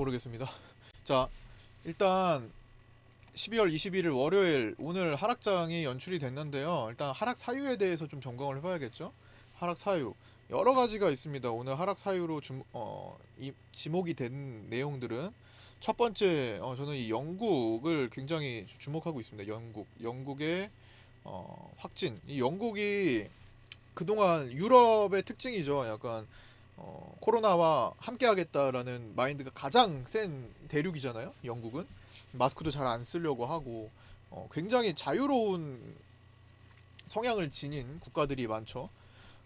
모르겠습니다. 자, 일단 12월 21일 월요일 오늘 하락장이 연출이 됐는데요. 일단 하락 사유에 대해서 좀 점검을 해봐야겠죠. 하락 사유 여러 가지가 있습니다. 오늘 하락 사유로 이 지목이 된 내용들은 첫 번째, 저는 이 영국을 굉장히 주목하고 있습니다. 영국의 확진. 이 영국이 그동안 유럽의 특징이죠. 약간 코로나와 함께하겠다라는 마인드가 가장 센 대륙이잖아요. 영국은 마스크도 잘 안 쓰려고 하고 굉장히 자유로운 성향을 지닌 국가들이 많죠.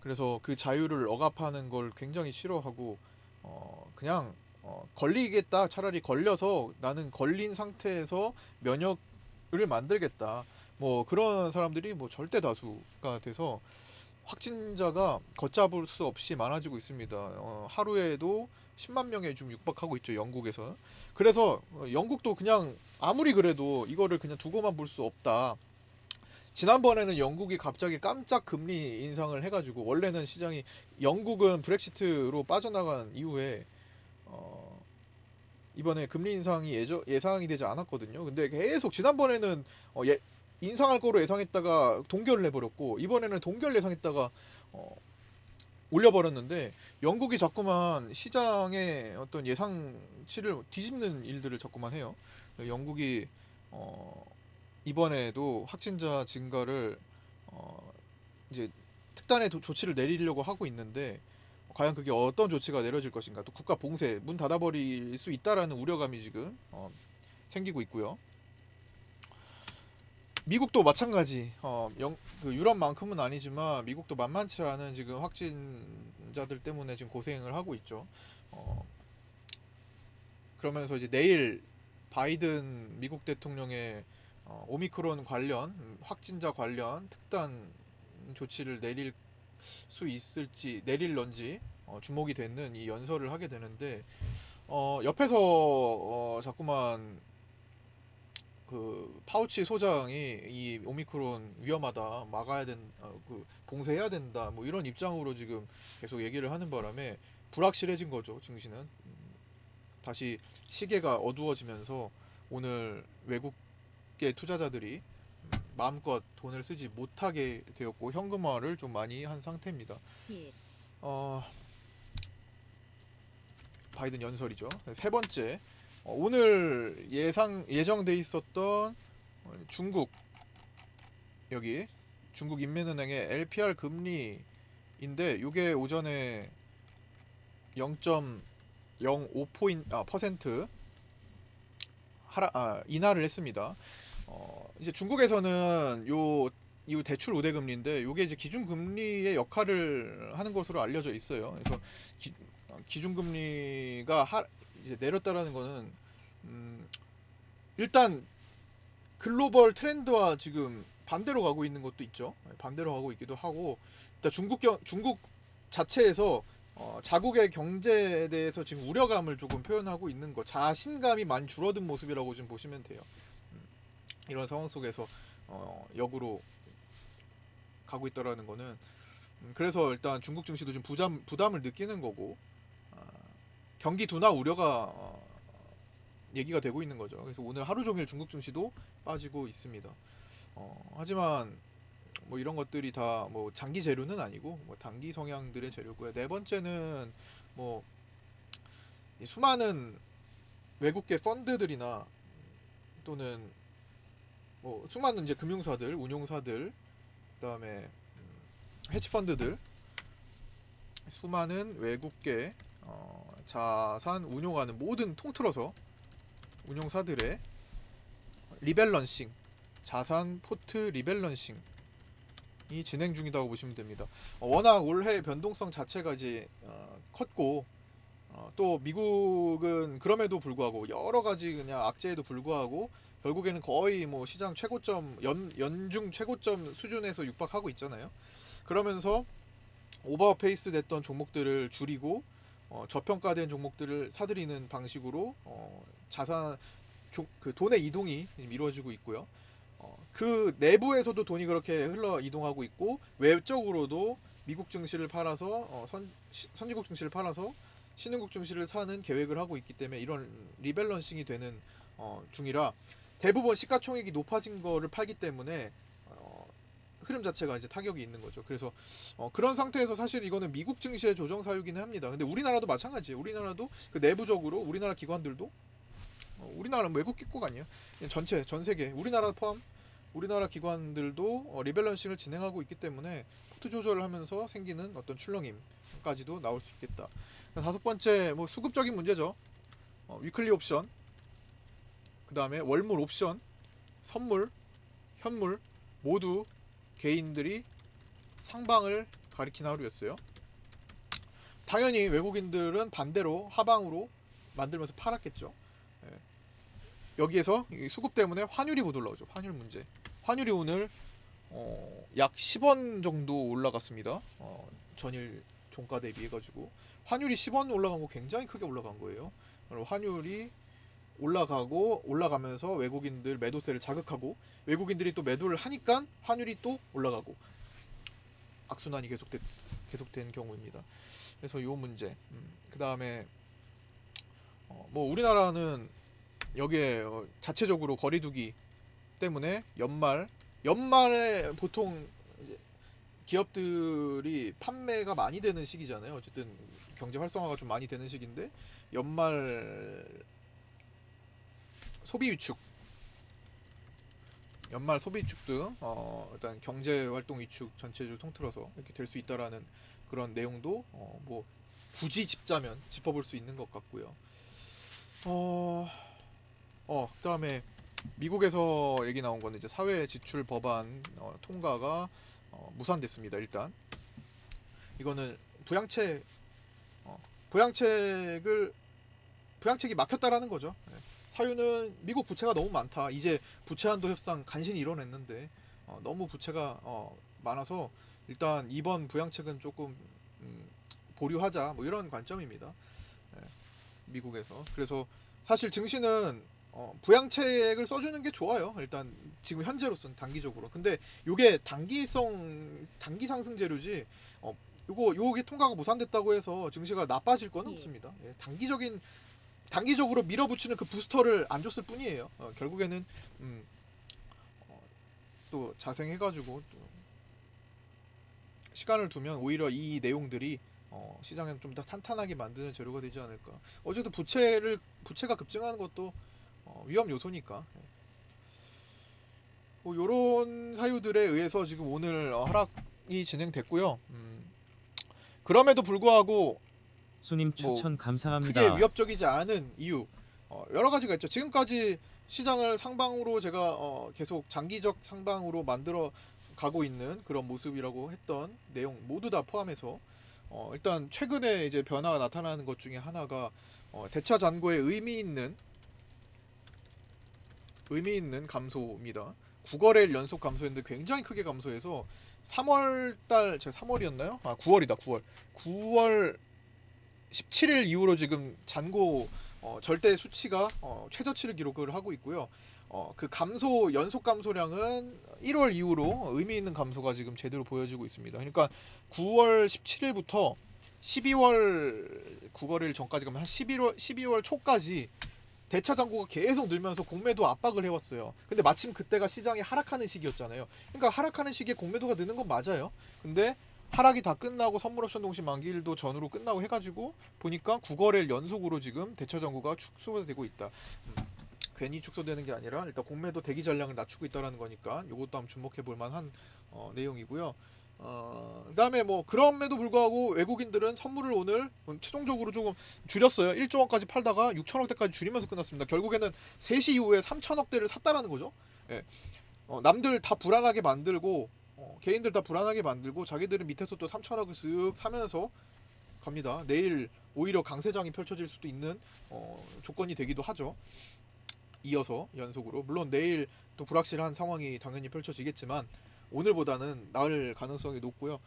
그래서 그 자유를 억압하는 걸 굉장히 싫어하고 그냥 걸리겠다, 차라리 걸려서 나는 걸린 상태에서 면역을 만들겠다, 뭐 그런 사람들이 뭐 절대 다수가 돼서 확진자가 걷잡을 수 없이 많아지고 있습니다. 하루에도 10만 명에 좀 육박하고 있죠, 영국에서. 그래서 영국도 그냥 아무리 그래도 이거를 그냥 두고만 볼 수 없다. 지난번에는 영국이 갑자기 깜짝 금리 인상을 해가지고, 원래는 시장이, 영국은 브렉시트로 빠져나간 이후에 어, 이번에 금리 인상이 예상이 되지 않았거든요. 근데 계속 지난번에는 인상할 거로 예상했다가 동결을 해버렸고, 이번에는 동결 예상했다가 어, 올려버렸는데, 영국이 자꾸만 시장의 어떤 예상치를 뒤집는 일들을 자꾸만 해요. 영국이 어, 이번에도 확진자 증가를 어, 이제 특단의 조치를 내리려고 하고 있는데, 과연 그게 어떤 조치가 내려질 것인가, 또 국가 봉쇄 문 닫아버릴 수 있다라는 우려감이 지금 생기고 있고요. 미국도 마찬가지. 그 유럽만큼은 아니지만 미국도 만만치 않은 지금 확진자들 때문에 지금 고생을 하고 있죠. 어, 그러면서 이제 내일 바이든 미국 대통령의 오미크론 관련, 확진자 관련 특단 조치를 내릴 수 있을지, 내릴런지 주목이 되는 이 연설을 하게 되는데, 옆에서 자꾸만 그 파우치 소장이 이 오미크론 위험하다, 막아야 그 봉쇄해야 된다, 뭐 이런 입장으로 지금 계속 얘기를 하는 바람에 불확실해진 거죠, 증시는. 다시 시계가 어두워지면서 오늘 외국계 투자자들이 마음껏 돈을 쓰지 못하게 되었고, 현금화를 좀 많이 한 상태입니다. 어, 바이든 연설이죠. 세 번째, 오늘 예정돼 있었던 중국, 여기 중국 인민은행의 LPR 금리인데, 이게 오전에 0.05% 인하를 했습니다. 이제 중국에서는 이 대출 우대금리인데, 이게 이제 기준금리의 역할을 하는 것으로 알려져 있어요. 그래서 기준금리가 이제 내렸다라는 거는, 음, 일단 글로벌 트렌드와 지금 반대로 가고 있는 것도 있죠. 반대로 가고 있기도 하고, 일단 중국 자체에서 자국의 경제에 대해서 지금 우려감을 조금 표현하고 있는 것, 자신감이 많이 줄어든 모습이라고 좀 보시면 돼요. 음, 이런 상황 속에서 역으로 가고 있다라는 거는, 그래서 일단 중국 증시도 좀 부담을 느끼는 거고, 아, 경기 둔화 우려가 얘기가 되고 있는 거죠. 그래서 오늘 하루 종일 중국 증시도 빠지고 있습니다. 하지만 뭐 이런 것들이 다 뭐 장기 재료는 아니고 뭐 단기 성향들의 재료고요. 네 번째는 뭐 수많은 외국계 펀드들이나, 또는 뭐 수많은 이제 금융사들, 운용사들, 그다음에 헤지 펀드들, 수많은 외국계 자산 운용하는 모든, 통틀어서 운용사들의 리밸런싱, 자산 포트 리밸런싱이 진행 중이라고 보시면 됩니다. 워낙 올해 변동성 자체가 이제 컸고, 또 미국은 그럼에도 불구하고 여러 가지 그냥 악재에도 불구하고 결국에는 거의 뭐 시장 최고점, 연중 최고점 수준에서 육박하고 있잖아요. 그러면서 오버페이스 됐던 종목들을 줄이고 저평가된 종목들을 사들이는 방식으로 자산, 그 돈의 이동이 이루어지고 있고요. 그 내부에서도 돈이 그렇게 흘러 이동하고 있고, 외적으로도 미국 증시를 팔아서 선진국 증시를 팔아서 신흥국 증시를 사는 계획을 하고 있기 때문에 이런 리밸런싱이 되는 중이라 대부분 시가총액이 높아진 거를 팔기 때문에 흐름 자체가 이제 타격이 있는 거죠. 그래서 그런 상태에서 사실 이거는 미국 증시의 조정 사유기는 합니다. 근데 우리나라도 마찬가지예요. 우리나라도 그 내부적으로 우리나라 기관들도 우리나라는 외국 기국 아니에요. 전체 전 세계 우리나라 포함 우리나라 기관들도 리밸런싱을 진행하고 있기 때문에 포트 조절을 하면서 생기는 어떤 출렁임까지도 나올 수 있겠다. 다섯 번째 뭐 수급적인 문제죠. 위클리 옵션, 그 다음에 월물 옵션, 선물, 현물 모두 개인들이 상방을 가리킨 하루였어요. 당연히 외국인들은 반대로 하방으로 만들면서 팔았겠죠. 예. 여기에서 수급 때문에 환율이 못 올라오죠. 환율 문제. 환율이 오늘 약 10원 정도 올라갔습니다. 전일 종가 대비해 가지고 환율이 10원 올라간 거 굉장히 크게 올라간 거예요. 환율이 올라가고 올라가면서 외국인들 매도세를 자극하고 외국인들이 또 매도를 하니까 환율이 또 올라가고 악순환이 계속된 경우입니다. 그래서 이 문제. 그 다음에 뭐 우리나라는 여기에 자체적으로 거리두기 때문에 연말에 보통 기업들이 판매가 많이 되는 시기잖아요. 어쨌든 경제 활성화가 좀 많이 되는 시기인데 연말 소비 위축, 연말 소비 위축 등 일단 경제 활동 위축 전체적으로 통틀어서 이렇게 될 수 있다라는 그런 내용도 뭐 굳이 짚자면 짚어볼 수 있는 것 같고요. 그다음에 미국에서 얘기 나온 거는 이제 사회 지출 법안 통과가 무산됐습니다. 일단 이거는 부양책이 막혔다라는 거죠. 네. 사유는 미국 부채가 너무 많다. 이제 부채 한도 협상 간신히 이뤄냈는데 너무 부채가 많아서 일단 이번 부양책은 조금 보류하자 뭐 이런 관점입니다. 네. 미국에서. 그래서 사실 증시는 부양책을 써주는 게 좋아요. 일단 지금 현재로서는 단기적으로. 근데 이게 단기 상승 재료지. 요게 통과가 무산됐다고 해서 증시가 나빠질 건 없습니다. 예, 단기적으로 밀어붙이는 그 부스터를 안 줬을 뿐이에요. 결국에는 또 자생해가지고 또 시간을 두면 오히려 이 내용들이 시장에는 좀 더 탄탄하게 만드는 재료가 되지 않을까. 어쨌든 부채가 급증하는 것도 위험 요소니까. 뭐 요런 사유들에 의해서 지금 오늘 하락이 진행됐고요. 그럼에도 불구하고 수님 뭐 추천 크게 감사합니다. 위협적이지 않은 이유 여러 가지가 있죠. 지금까지 시장을 상방으로 제가 계속 장기적 상방으로 만들어 가고 있는 그런 모습이라고 했던 내용 모두 다 포함해서 일단 최근에 이제 변화가 나타나는 것 중에 하나가 대차 잔고에 의미 있는 감소입니다. 9거래일 연속 감소했는데 굉장히 크게 감소해서 3월달 제가 3월이었나요? 9월이다. 9월 17일 이후로 지금 잔고 절대 수치가 최저치를 기록을 하고 있고요. 그 연속 감소량은 1월 이후로 의미 있는 감소가 지금 제대로 보여지고 있습니다. 그러니까 9월 17일부터 12월 9거래일 전까지 가면 한 12월 초까지 대차 잔고가 계속 늘면서 공매도 압박을 해왔어요. 근데 마침 그때가 시장이 하락하는 시기였잖아요. 그러니까 하락하는 시기에 공매도가 느는 건 맞아요. 근데 하락이 다 끝나고 선물옵션 동시 만기일도 전후로 끝나고 해가지고 보니까 9거래일 연속으로 지금 대차 잔고가 축소가 되고 있다. 괜히 축소되는 게 아니라 일단 공매도 대기 잔량을 낮추고 있다라는 거니까 이것도 한번 주목해 볼 만한 내용이고요. 그다음에 뭐 그럼에도 불구하고 외국인들은 선물을 오늘 최종적으로 조금 줄였어요. 1조 원까지 팔다가 6천억대까지 줄이면서 끝났습니다. 결국에는 3시 이후에 3천억대를 샀다라는 거죠. 예. 남들 다 불안하게 만들고 개인들 다 불안하게 만들고 자기들은 밑에서 또 3천억을 쓱 사면서 갑니다. 내일 오히려 강세장이 펼쳐질 수도 있는 조건이 되기도 하죠. 이어서 연속으로 물론 내일 또 불확실한 상황이 당연히 펼쳐지겠지만 오늘보다는 나을 가능성이 높고요.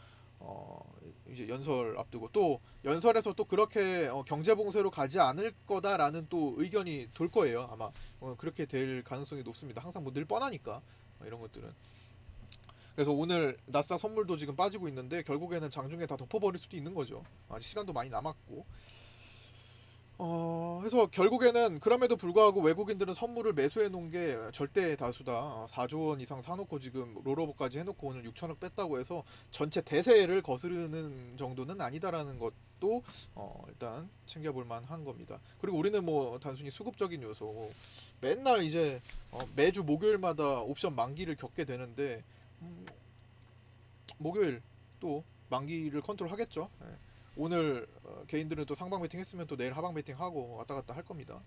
이제 연설 앞두고 또 연설에서 또 그렇게 경제 봉쇄로 가지 않을 거다라는 또 의견이 돌 거예요. 아마 그렇게 될 가능성이 높습니다. 항상 뭐 늘 뻔하니까 이런 것들은. 그래서 오늘 나스닥 선물도 지금 빠지고 있는데 결국에는 장중에 다 덮어버릴 수도 있는 거죠. 아직 시간도 많이 남았고 그래서 결국에는 그럼에도 불구하고 외국인들은 선물을 매수해 놓은 게 절대 다수다. 4조 원 이상 사놓고 지금 롤오버까지 해놓고 오늘 6천억 뺐다고 해서 전체 대세를 거스르는 정도는 아니다라는 것도 일단 챙겨볼 만한 겁니다. 그리고 우리는 뭐 단순히 수급적인 요소 맨날 이제 매주 목요일마다 옵션 만기를 겪게 되는데 목요일 또 만기를 컨트롤 하겠죠. 예. 오늘 개인들은 또 상방 베팅 했으면 또 내일 하방 베팅 하고 왔다 갔다 할 겁니다.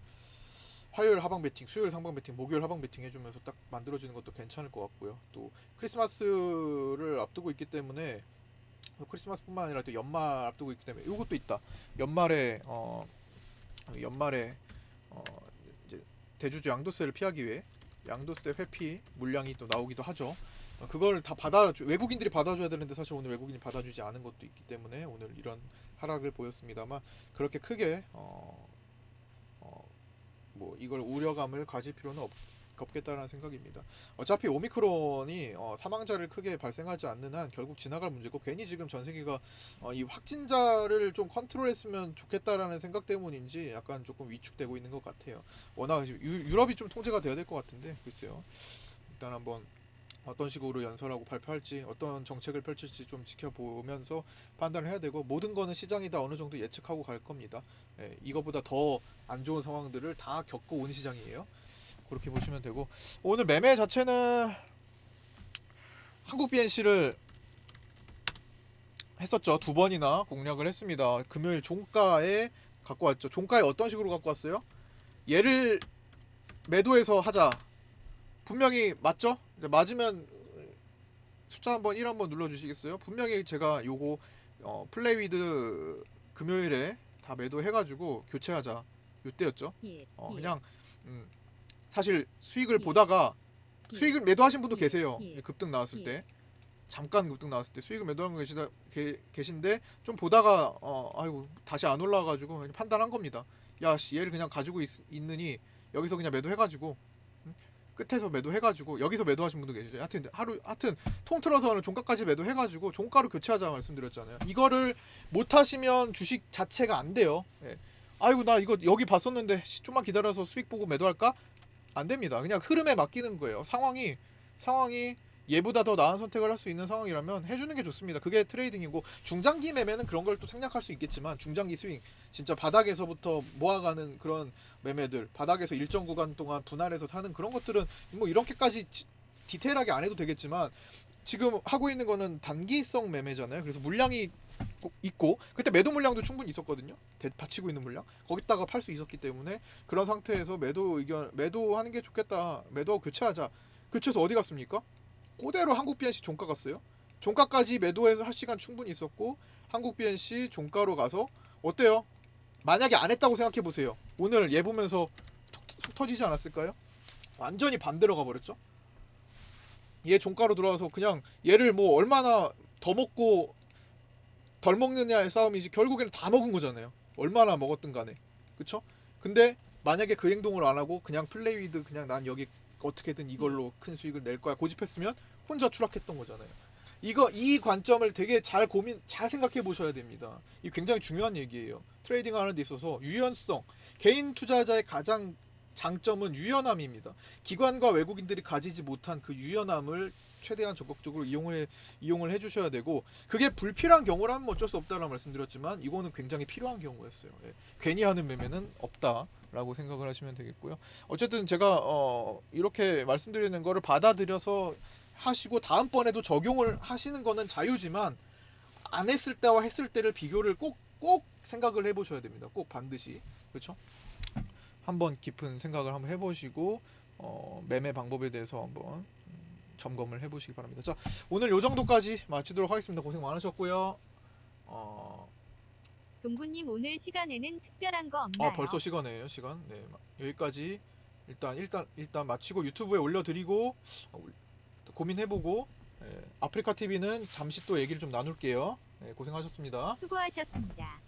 화요일 하방 베팅, 수요일 상방 베팅, 목요일 하방 베팅 해주면서 딱 만들어지는 것도 괜찮을 것 같고요. 또 크리스마스를 앞두고 있기 때문에 크리스마스뿐만 아니라 또 연말 앞두고 있기 때문에 이것도 있다. 연말에 연말에 어, 이제 대주주 양도세를 피하기 위해 양도세 회피 물량이 또 나오기도 하죠. 그걸 다 외국인들이 받아줘야 되는데 사실 오늘 외국인이 받아주지 않은 것도 있기 때문에 오늘 이런 하락을 보였습니다만 그렇게 크게 뭐 이걸 우려감을 가질 필요는 없겠다라는 생각입니다. 어차피 오미크론이 사망자를 크게 발생하지 않는 한 결국 지나갈 문제고 괜히 지금 전 세계가 이 확진자를 좀 컨트롤했으면 좋겠다라는 생각 때문인지 약간 조금 위축되고 있는 것 같아요. 워낙 유럽이 좀 통제가 돼야 될 것 같은데 글쎄요. 일단 한번 어떤 식으로 연설하고 발표할지 어떤 정책을 펼칠지 좀 지켜보면서 판단을 해야 되고 모든 거는 시장이 다 어느 정도 예측하고 갈 겁니다. 예, 이거보다 더 안 좋은 상황들을 다 겪어온 시장이에요. 그렇게 보시면 되고 오늘 매매 자체는 한국 BNC를 했었죠. 두 번이나 공략을 했습니다. 금요일 종가에 갖고 왔죠. 종가에 어떤 식으로 갖고 왔어요? 얘를 매도해서 하자. 분명히 맞죠? 맞으면 숫자 한번 1 한번 눌러주시겠어요? 분명히 제가 요거 플레이위드 금요일에 다 매도해가지고 교체하자 요때였죠. 그냥 사실 수익을 보다가 수익을 매도하신 분도 계세요. 급등 나왔을 때 잠깐 급등 나왔을 때 수익을 매도한 분 계신데 좀 보다가 아이고 다시 안 올라와가지고 그냥 판단한 겁니다. 야 씨, 얘를 그냥 가지고 있느니 여기서 그냥 매도해가지고 끝에서 매도해가지고 여기서 매도하신 분도 계시죠. 하여튼 통틀어서는 종가까지 매도해가지고 종가로 교체하자 말씀드렸잖아요. 이거를 못하시면 주식 자체가 안 돼요. 예. 아이고 나 이거 여기 봤었는데 좀만 기다려서 수익 보고 매도할까? 안 됩니다. 그냥 흐름에 맡기는 거예요. 상황이 얘보다 더 나은 선택을 할 수 있는 상황이라면 해주는 게 좋습니다. 그게 트레이딩이고 중장기 매매는 그런 걸 또 생략할 수 있겠지만 중장기 스윙 진짜 바닥에서부터 모아가는 그런 매매들 바닥에서 일정 구간 동안 분할해서 사는 그런 것들은 뭐 이렇게까지 디테일하게 안 해도 되겠지만 지금 하고 있는 거는 단기성 매매잖아요. 그래서 물량이 있고 그때 매도 물량도 충분히 있었거든요. 받치고 있는 물량 거기다가 팔 수 있었기 때문에 그런 상태에서 매도하는 게 좋겠다. 매도하고 교체하자. 교체해서 어디 갔습니까? 그대로 한국 BNC 종가 갔어요. 종가까지 매도해서 할 시간 충분히 있었고 한국 BNC 종가로 가서 어때요? 만약에 안 했다고 생각해 보세요. 오늘 얘 보면서 속 터지지 않았을까요? 완전히 반대로 가버렸죠. 얘 종가로 들어와서 그냥 얘를 뭐 얼마나 더 먹고 덜 먹느냐의 싸움이지 결국에는 다 먹은 거잖아요. 얼마나 먹었든 간에. 그쵸? 근데 만약에 그 행동을 안 하고 그냥 플레이위드 그냥 난 여기 어떻게든 이걸로 큰 수익을 낼 거야 고집했으면 혼자 추락했던 거잖아요. 이 관점을 되게 잘 생각해 보셔야 됩니다. 이 굉장히 중요한 얘기예요. 트레이딩 하는 데 있어서 유연성, 개인 투자자의 가장 장점은 유연함입니다. 기관과 외국인들이 가지지 못한 그 유연함을 최대한 적극적으로 이용을 해주셔야 되고 그게 불필요한 경우라면 어쩔 수 없다라고 말씀드렸지만 이거는 굉장히 필요한 경우였어요. 예. 괜히 하는 매매는 없다라고 생각을 하시면 되겠고요. 어쨌든 제가 이렇게 말씀드리는 거를 받아들여서 하시고 다음번에도 적용을 하시는 거는 자유지만 안 했을 때와 했을 때를 비교를 꼭 생각을 해보셔야 됩니다. 꼭 반드시 그렇죠? 한번 깊은 생각을 한번 해보시고 매매 방법에 대해서 한번 점검을 해보시기 바랍니다. 자 오늘 요 정도까지 마치도록 하겠습니다. 고생 많으셨고요. 종구님 오늘 시간에는 특별한 거 없나요? 벌써 시간이에요. 시간. 네 여기까지 일단 마치고 유튜브에 올려드리고 고민해보고 아프리카 TV는 잠시 또 얘기를 좀 나눌게요. 네, 고생하셨습니다. 수고하셨습니다.